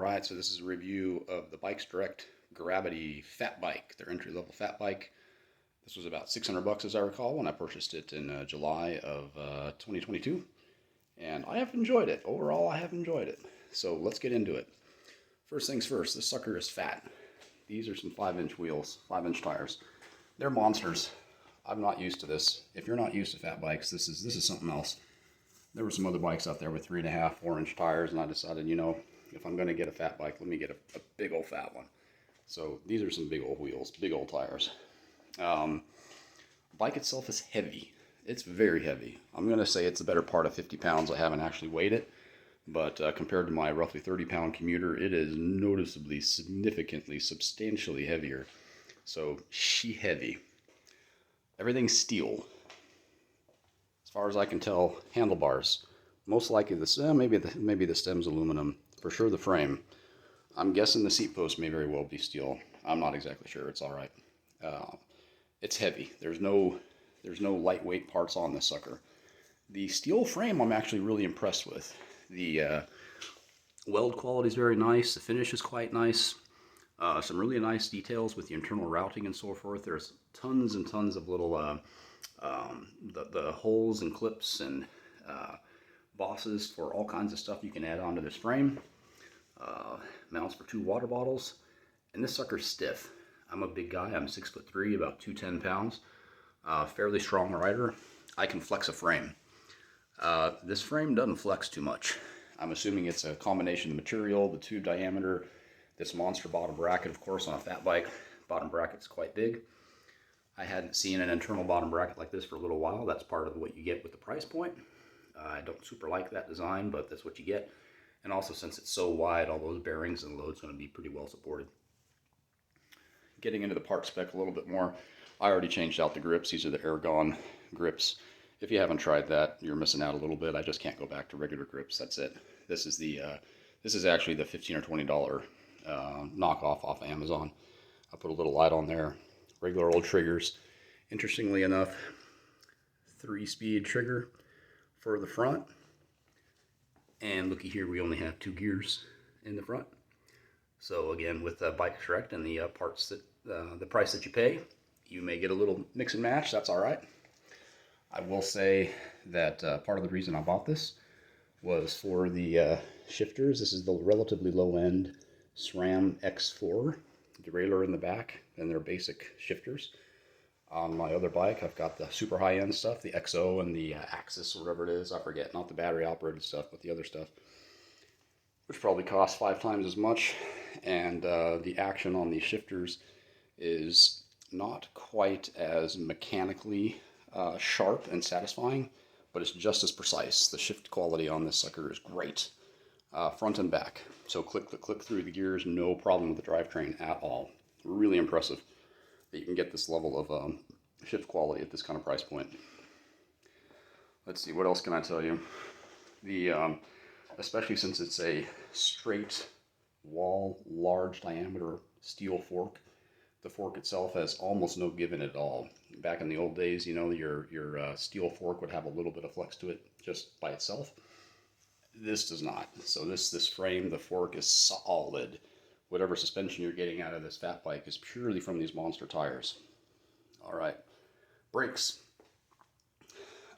Alright, so this is a review of the Bikes Direct Gravity Fatbike, their entry-level fat bike. This was about $600 as I recall when I purchased it in July of 2022. And I have enjoyed it. Overall, I have enjoyed it. So let's get into it. First things first, this sucker is fat. These are some 5-inch wheels, 5-inch tires. They're monsters. I'm not used to this. If you're not used to fat bikes, this is something else. There were some other bikes out there with 3.5, 4-inch tires, and I decided, you know, if I'm going to get a fat bike, let me get a big old fat one. So these are some big old wheels, big old tires. Bike itself is heavy. It's very heavy. I'm going to say it's the better part of 50 pounds. I haven't actually weighed it, but compared to my roughly 30-pound commuter, it is noticeably, significantly, substantially heavier. So she heavy. Everything's steel. As far as I can tell, handlebars. Most likely maybe the stem's aluminum. For sure the frame. I'm guessing the seat post may very well be steel. I'm not exactly sure. It's all right. It's heavy. There's no lightweight parts on this sucker. The steel frame I'm actually really impressed with. The weld quality is very nice. The finish is quite nice. Some really nice details with the internal routing and so forth. There's tons and tons of little the holes and clips and bosses for all kinds of stuff you can add onto this frame. Mounts for 2 water bottles, and this sucker's stiff. I'm a big guy. I'm 6'3", about 210 pounds. Fairly strong rider. I can flex a frame. This frame doesn't flex too much. I'm assuming it's a combination of material, the tube diameter, this monster bottom bracket, of course, on a fat bike. Bottom bracket's quite big. I hadn't seen an internal bottom bracket like this for a little while. That's part of what you get with the price point. I don't super like that design, but that's what you get. And also, since it's so wide, all those bearings and loads are going to be pretty well supported. Getting into the part spec a little bit more, I already changed out the grips. These are the Aragon grips. If you haven't tried that, you're missing out a little bit. I just can't go back to regular grips. That's it. This is actually the $15 or $20 knockoff off Amazon. I put a little light on there. Regular old triggers. Interestingly enough, 3-speed trigger for the front. And looky here, we only have 2 gears in the front. So again, with Bike Direct and the parts that the price that you pay, you may get a little mix and match. That's all right. I will say that part of the reason I bought this was for the shifters. This is the relatively low-end SRAM X4 derailleur in the back, and their basic shifters. On my other bike, I've got the super high-end stuff, the XO and the Axis, or whatever it is. I forget, not the battery-operated stuff, but the other stuff, which probably costs 5 times as much. And the action on these shifters is not quite as mechanically sharp and satisfying, but it's just as precise. The shift quality on this sucker is great, front and back. So click, click, click through the gears, no problem with the drivetrain at all. Really impressive that you can get this level of shift quality at this kind of price point. Let's see, what else can I tell you? Especially since it's a straight wall, large diameter steel fork, the fork itself has almost no give in it at all. Back in the old days, you know, your steel fork would have a little bit of flex to it just by itself. This does not. So this frame, the fork is solid. Whatever suspension you're getting out of this fat bike is purely from these monster tires. All right, brakes.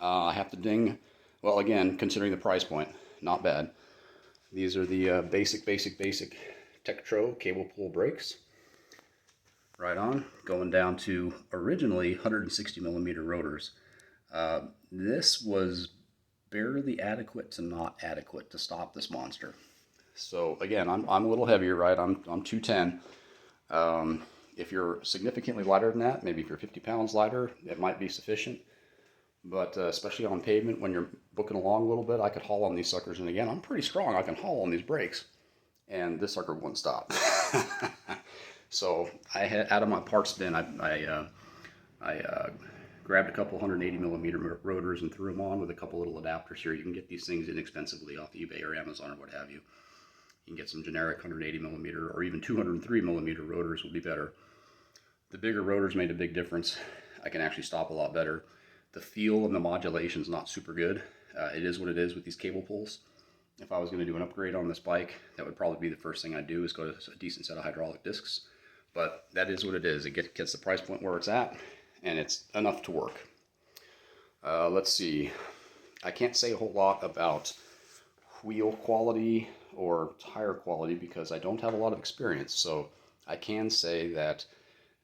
I have to ding. Well, again, considering the price point, not bad. These are the basic Tektro cable pull brakes. Right on, going down to originally 160 millimeter rotors. This was barely adequate to not adequate to stop this monster. So again, I'm a little heavier, right? I'm 210. If you're significantly lighter than that, maybe if you're 50 pounds lighter, it might be sufficient. But especially on pavement, when you're booking along a little bit, I could haul on these suckers. And again, I'm pretty strong. I can haul on these brakes. And this sucker wouldn't stop. So I had, out of my parts bin, I grabbed a couple 180 millimeter rotors and threw them on with a couple little adapters here. You can get these things inexpensively off eBay or Amazon or what have you. You can get some generic 180 millimeter or even 203 millimeter rotors would be better. The bigger rotors made a big difference. I can actually stop a lot better. The feel and the modulation is not super good. It is what it is with these cable pulls. if I was going to do an upgrade on this bike, that would probably be the first thing I'd do, is go to a decent set of hydraulic discs. But that is what it is. It gets the price point where it's at, and it's enough to work. Let's see. I can't say a whole lot about wheel quality or tire quality because I don't have a lot of experience. So I can say that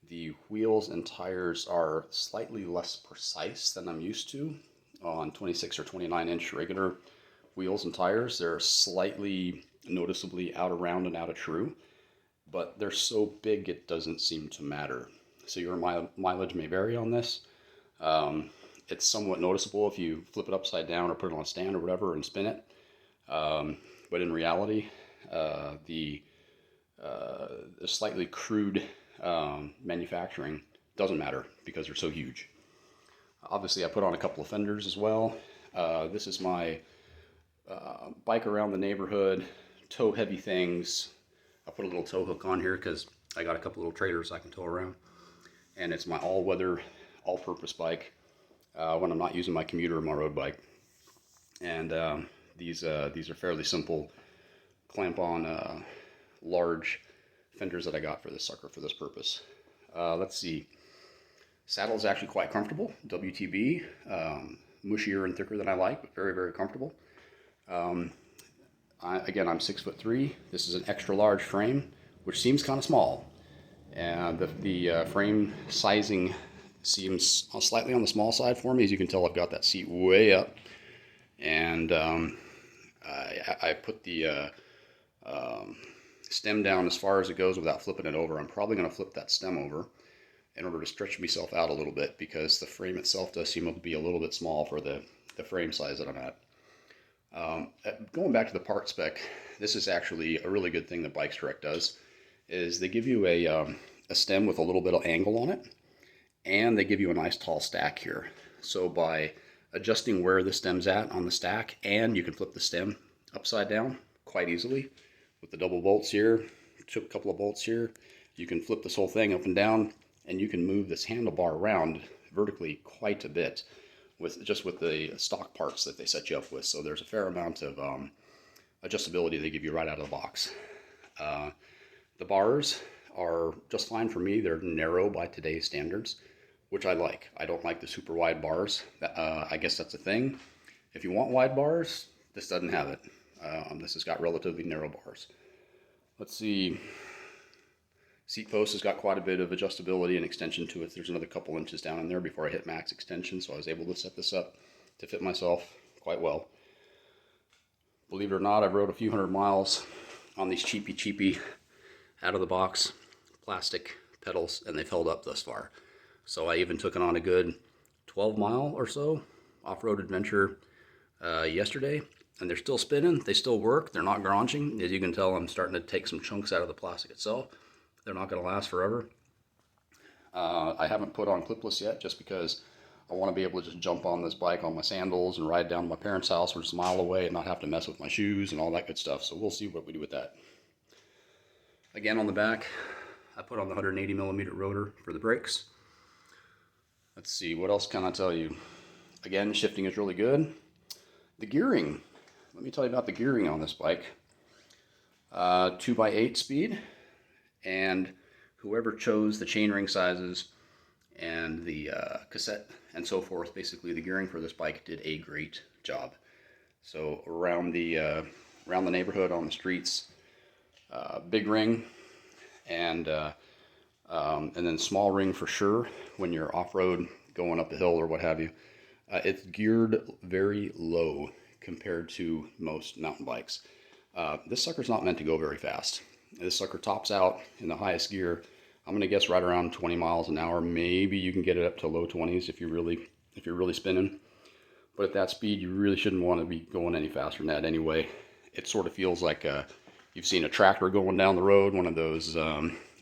the wheels and tires are slightly less precise than I'm used to on 26 or 29 inch regular wheels and tires. They're slightly noticeably out of round and out of true, but they're so big it doesn't seem to matter. So your mileage may vary on this. It's somewhat noticeable if you flip it upside down or put it on a stand or whatever and spin it. But in reality, the slightly crude manufacturing doesn't matter because they're so huge. Obviously, I put on a couple of fenders as well. This is my bike around the neighborhood, tow heavy things. I put a little tow hook on here because I got a couple little trailers I can tow around. And it's my all-weather, all-purpose bike when I'm not using my commuter or my road bike. And these are fairly simple clamp-on large fenders that I got for this sucker for this purpose. Let's see. Saddle is actually quite comfortable. WTB, mushier and thicker than I like, but very, very comfortable. Again, I'm 6'3". This is an extra large frame, which seems kind of small. And the frame sizing seems slightly on the small side for me. As you can tell, I've got that seat way up. And I put the stem down as far as it goes without flipping it over. I'm probably going to flip that stem over in order to stretch myself out a little bit because the frame itself does seem to be a little bit small for the frame size that I'm at. Going back to the part spec, this is actually a really good thing that Bikes Direct does, is they give you a stem with a little bit of angle on it, and they give you a nice tall stack here. So by adjusting where the stem's at on the stack, and you can flip the stem upside down quite easily with the double bolts here, a couple of bolts here, you can flip this whole thing up and down, and you can move this handlebar around vertically quite a bit with the stock parts that they set you up with. So there's a fair amount of adjustability they give you right out of the box. The bars are just fine for me. They're narrow by today's standards, which I like. I don't like the super wide bars. I guess that's a thing. If you want wide bars, this doesn't have it. This has got relatively narrow bars. Let's see. Seat post has got quite a bit of adjustability and extension to it. There's another couple inches down in there before I hit max extension, so I was able to set this up to fit myself quite well. Believe it or not, I've rode a few hundred miles on these cheapy out of the box plastic pedals, and they've held up thus far. So I even took it on a good 12-mile or so off-road adventure yesterday, and they're still spinning. They still work. They're not granching. As you can tell, I'm starting to take some chunks out of the plastic itself. They're not going to last forever. I haven't put on clipless yet just because I want to be able to just jump on this bike on my sandals and ride down to my parents' house, which is a mile away, and not have to mess with my shoes and all that good stuff. So we'll see what we do with that. Again, on the back, I put on the 180mm rotor for the brakes. Let's see, what else can I tell you? Again, shifting is really good. The gearing. Let me tell you about the gearing on this bike. 2x8 speed. And whoever chose the chainring sizes and the cassette and so forth, basically the gearing for this bike did a great job. So around the neighborhood on the streets, big ring and then small ring for sure when you're off-road going up the hill or what have you. It's geared very low compared to most mountain bikes. This sucker's not meant to go very fast. This sucker tops out in the highest gear, I'm going to guess right around 20 miles an hour. Maybe you can get it up to low 20s if you're really spinning. But at that speed, you really shouldn't want to be going any faster than that anyway. It sort of feels like you've seen a tractor going down the road, one of those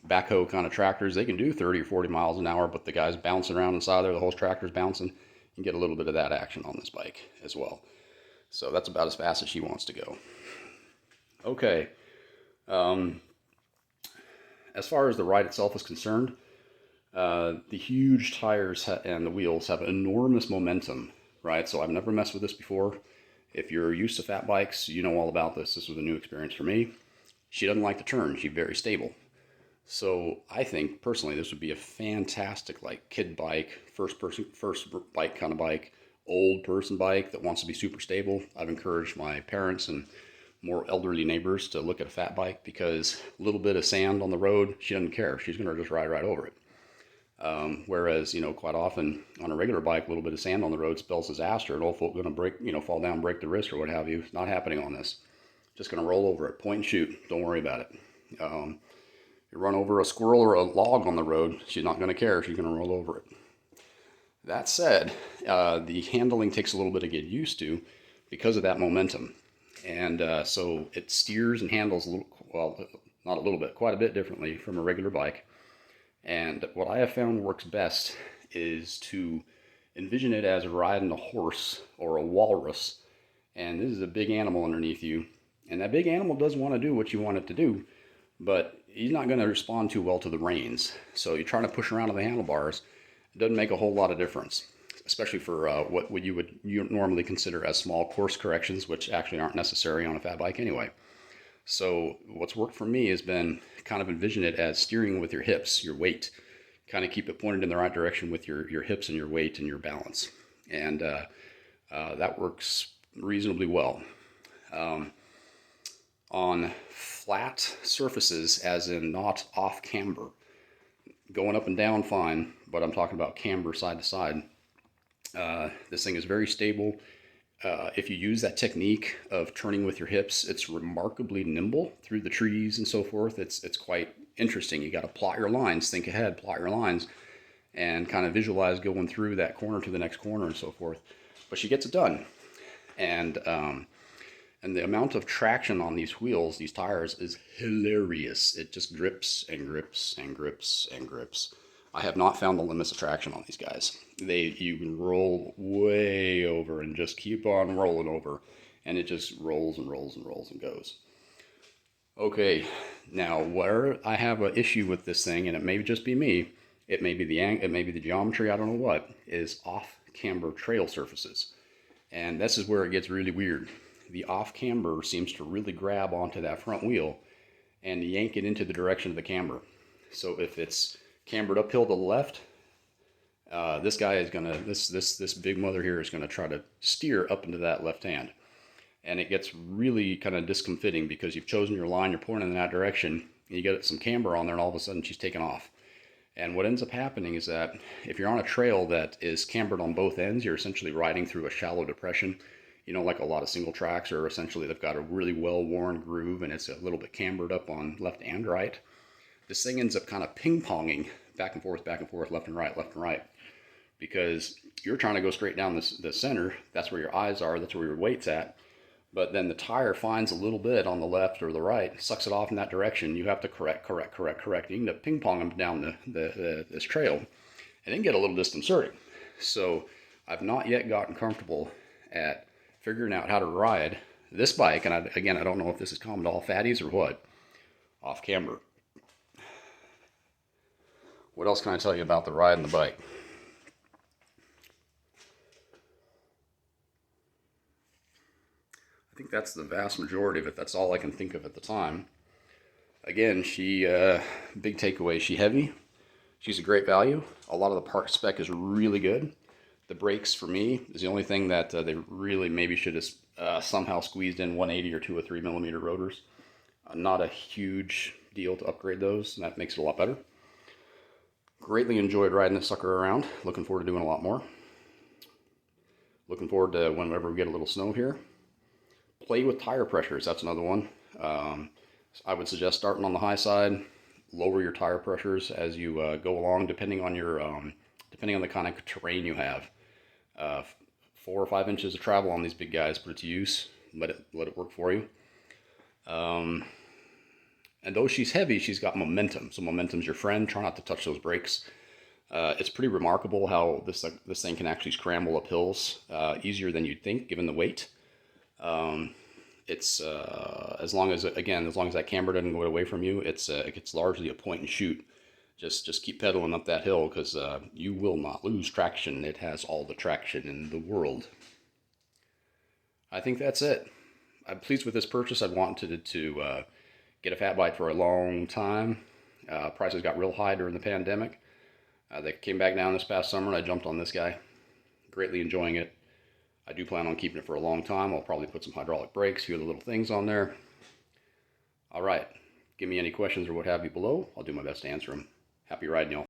backhoe kind of tractors. They can do 30 or 40 miles an hour, but the guy's bouncing around inside there, the whole tractor's bouncing. You can get a little bit of that action on this bike as well. So that's about as fast as she wants to go. Okay. As far as the ride itself is concerned, the huge tires and the wheels have enormous momentum, right? So I've never messed with this before. If you're used to fat bikes, you know all about this. This was a new experience for me. She doesn't like to turn. She's very stable. So I think personally this would be a fantastic like kid bike, first bike kind of bike, old person bike that wants to be super stable. I've encouraged my parents and more elderly neighbors to look at a fat bike because a little bit of sand on the road, she doesn't care. She's going to just ride right over it. Whereas, you know, quite often on a regular bike, a little bit of sand on the road spells disaster. An old folk going to break, you know, fall down, break the wrist or what have you. It's not happening on this. Just going to roll over it, point and shoot. Don't worry about it. You run over a squirrel or a log on the road, she's not going to care. She's going to roll over it. That said, the handling takes a little bit to get used to because of that momentum. And so it steers and handles a little, well, not a little bit, quite a bit differently from a regular bike. And what I have found works best is to envision it as riding a horse or a walrus. And this is a big animal underneath you. And that big animal does want to do what you want it to do, but he's not going to respond too well to the reins. So you're trying to push around on the handlebars. It doesn't make a whole lot of difference, especially for what you would normally consider as small course corrections, which actually aren't necessary on a fat bike anyway. So what's worked for me has been kind of envision it as steering with your hips, your weight. Kind of keep it pointed in the right direction with your hips and your weight and your balance. And that works reasonably well. On flat surfaces, as in not off camber, going up and down fine, but I'm talking about camber side to side. This thing is very stable. If you use that technique of turning with your hips, it's remarkably nimble through the trees and so forth. It's quite interesting. You got to plot your lines, think ahead, plot your lines, and kind of visualize going through that corner to the next corner and so forth. But she gets it done. And the amount of traction on these wheels, these tires, is hilarious. It just grips and grips and grips and grips. I have not found the limits of traction on these guys. You can roll way over and just keep on rolling over, and it just rolls and rolls and rolls and goes. Okay, now where I have an issue with this thing, and it may just be me, it may be the geometry, I don't know what, is off camber trail surfaces. And this is where it gets really weird. The off camber seems to really grab onto that front wheel and yank it into the direction of the camber. So if it's cambered uphill to the left, this guy is gonna, this big mother here is gonna try to steer up into that left hand. And it gets really kind of discomfiting because you've chosen your line, you're pointing in that direction, and you get some camber on there, and all of a sudden she's taken off. And what ends up happening is that if you're on a trail that is cambered on both ends, you're essentially riding through a shallow depression. You know, like a lot of single tracks, or essentially they've got a really well-worn groove and it's a little bit cambered up on left and right. This thing ends up kind of ping-ponging back and forth, left and right, because you're trying to go straight down the center. That's where your eyes are, that's where your weight's at. But then the tire finds a little bit on the left or the right, sucks it off in that direction. You have to correct. You end up ping-ponging down this trail, and then get a little disconcerting. So I've not yet gotten comfortable at figuring out how to ride this bike, and I don't know if this is common to all fatties or what, off camber. What else can I tell you about the ride and the bike? I think that's the vast majority of it. That's all I can think of at the time. Again, big takeaway, she's heavy. She's a great value. A lot of the part spec is really good. The brakes, for me, is the only thing that they really maybe should have somehow squeezed in 180 or 2 or 3 millimeter rotors. Not a huge deal to upgrade those, and that makes it a lot better. Greatly enjoyed riding this sucker around. Looking forward to doing a lot more. Looking forward to whenever we get a little snow here. Play with tire pressures, that's another one. I would suggest starting on the high side. Lower your tire pressures as you go along, depending on the kind of terrain you have. 4 or 5 inches of travel on these big guys, put it to use. Let it work for you. And though she's heavy, she's got momentum. So momentum's your friend. Try not to touch those brakes. It's pretty remarkable how this thing can actually scramble up hills easier than you'd think, given the weight. It's as long as that camber doesn't go away from you, it's largely a point and shoot. Just keep pedaling up that hill, because you will not lose traction. It has all the traction in the world. I think that's it. I'm pleased with this purchase. I've wanted to get a fat bike for a long time. Prices got real high during the pandemic. They came back down this past summer and I jumped on this guy. Greatly enjoying it. I do plan on keeping it for a long time. I'll probably put some hydraulic brakes, a few other little things on there. All right. Give me any questions or what have you below. I'll do my best to answer them. Happy riding, y'all.